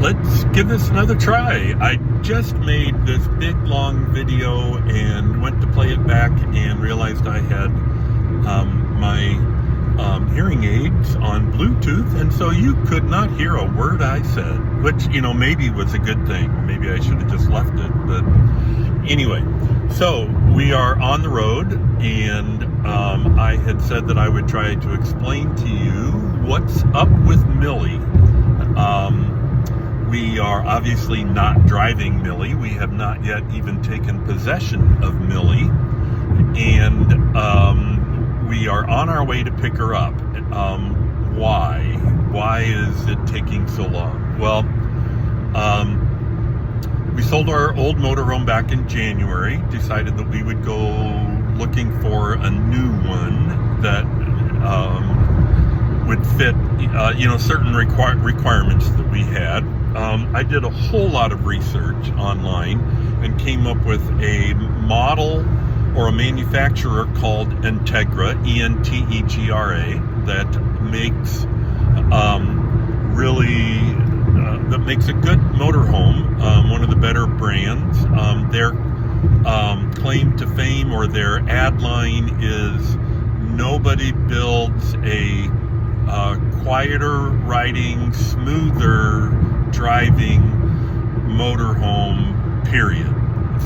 let's give this another try. I just made this big long video and went to play it back and realized I had my hearing aids on Bluetooth, and so you could not hear a word I said, which, maybe was a good thing. Maybe I should have just left it, but anyway. So we are on the road, and I had said that I would try to explain to you what's up with Millie. We are obviously not driving Millie. We have not yet even taken possession of Millie, and we are on our way to pick her up. Why? Why is it taking so long? Well, we sold our old motorhome back in January, decided that we would go looking for a new one that would fit, certain requirements that we had. I did a whole lot of research online and came up with a model or a manufacturer called Entegra, E-N-T-E-G-R-A, that makes that makes a good motorhome, one of the better brands. Their claim to fame, or their ad line, is nobody builds a quieter riding, smoother driving motorhome, period.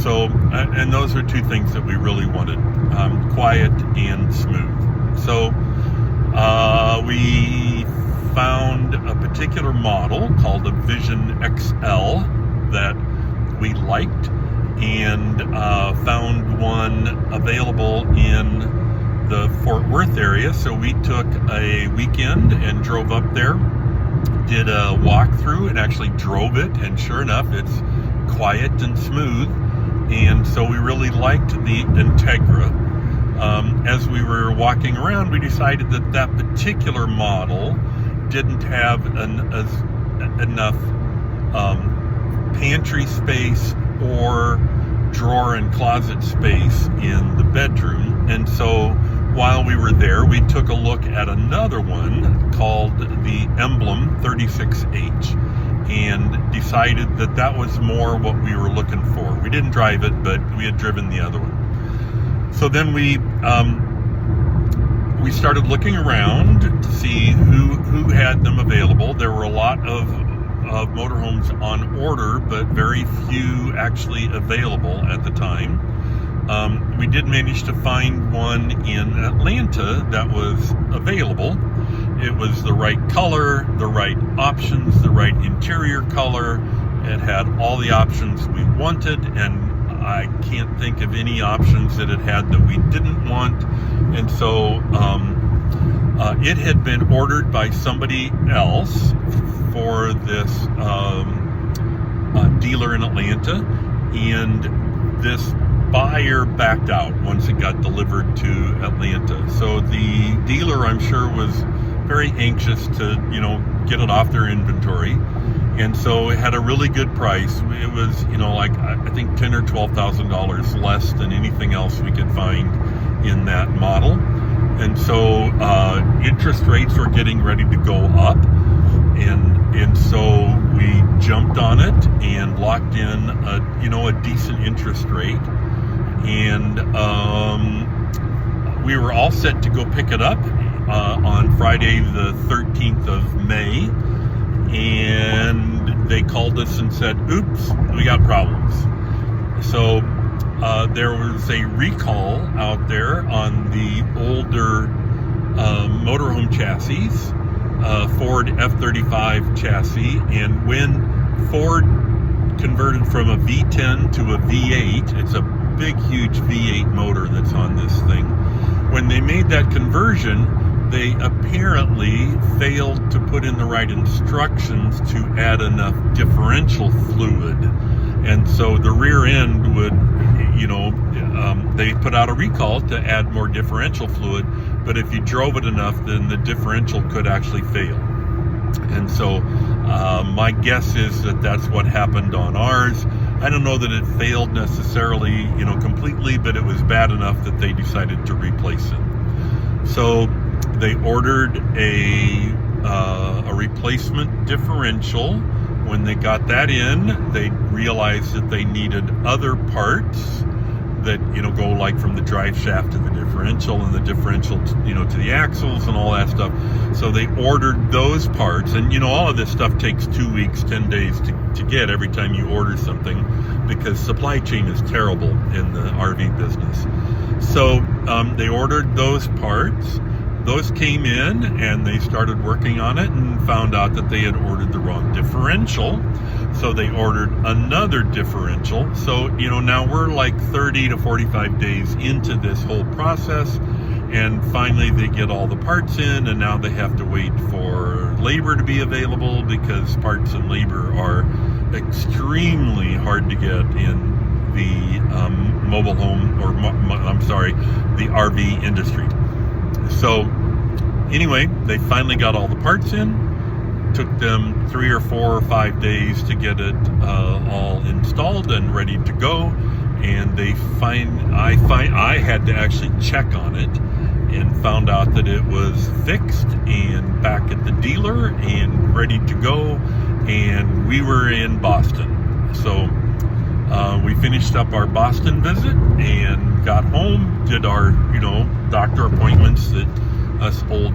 So, and those are two things that we really wanted, quiet and smooth. So we found a particular model called a Vision XL that we liked, and found one available in the Fort Worth area. So we took a weekend and drove up there, did a walkthrough, and actually drove it, and sure enough, it's quiet and smooth. And so we really liked the Entegra. As we were walking around, we decided that that particular model didn't have enough pantry space or drawer and closet space in the bedroom. And so while we were there, we took a look at another one called the Emblem 36H, and decided that that was more what we were looking for. We didn't drive it, but we had driven the other one. So then we started looking around to see who had them available. There were a lot of motorhomes on order, but very few actually available at the time. We did manage to find one in Atlanta that was available. It was the right color, the right options, the right interior color. It had all the options we wanted, and I can't think of any options that it had that we didn't want. And so it had been ordered by somebody else for this dealer in Atlanta, and this buyer backed out once it got delivered to Atlanta. So the dealer, I'm sure, was very anxious to, get it off their inventory. And so it had a really good price. It was, like, I think $10,000 or $12,000 less than anything else we could find in that model. And so interest rates were getting ready to go up. And so we jumped on it and locked in a decent interest rate. And we were all set to go pick it up on Friday the 13th of May. And they called us and said, oops, we got problems. So there was a recall out there on the older motorhome chassis, Ford F-35 chassis. And when Ford converted from a V10 to a V8, it's a big, huge V8 motor that's on this thing. When they made that conversion, they apparently failed to put in the right instructions to add enough differential fluid. And so the rear end would, they put out a recall to add more differential fluid, but if you drove it enough, then the differential could actually fail. And so my guess is that that's what happened on ours. I don't know that it failed necessarily, completely, but it was bad enough that they decided to replace it. So they ordered a replacement differential when they got that in, they realized that they needed other parts that, go like from the drive shaft to the differential, and the differential to, to the axles and all that stuff. So they ordered those parts, and all of this stuff takes 2 weeks, 10 days to get every time you order something, because supply chain is terrible in the RV business. So they ordered those parts. Those came in, and they started working on it and found out that they had ordered the wrong differential. So they ordered another differential. So, now we're like 30 to 45 days into this whole process. And finally they get all the parts in, and now they have to wait for labor to be available, because parts and labor are extremely hard to get in the mobile home, or the RV industry. So anyway, they finally got all the parts in. Took them 3 or 4 or 5 days to get it all installed and ready to go. And I had to actually check on it, and found out that it was fixed and back at the dealer and ready to go. And we were in Boston. So we finished up our Boston visit and got home, did our, doctor appointments that us old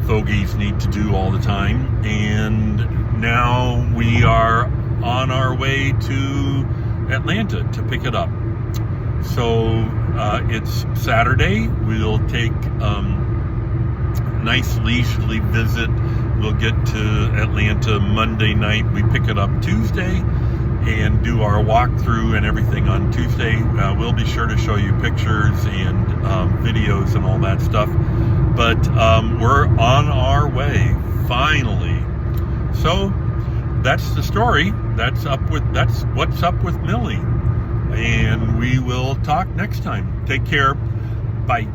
fogies need to do all the time. And now we are on our way to Atlanta to pick it up. So it's Saturday. We'll take nice leisurely visit. We'll get to Atlanta Monday night. We pick it up Tuesday and do our walkthrough and everything on Tuesday. We'll be sure to show you pictures and videos and all that stuff. But we're on our way, finally. So that's the story. That's what's up with Millie. And we will talk next time. Take care. Bye.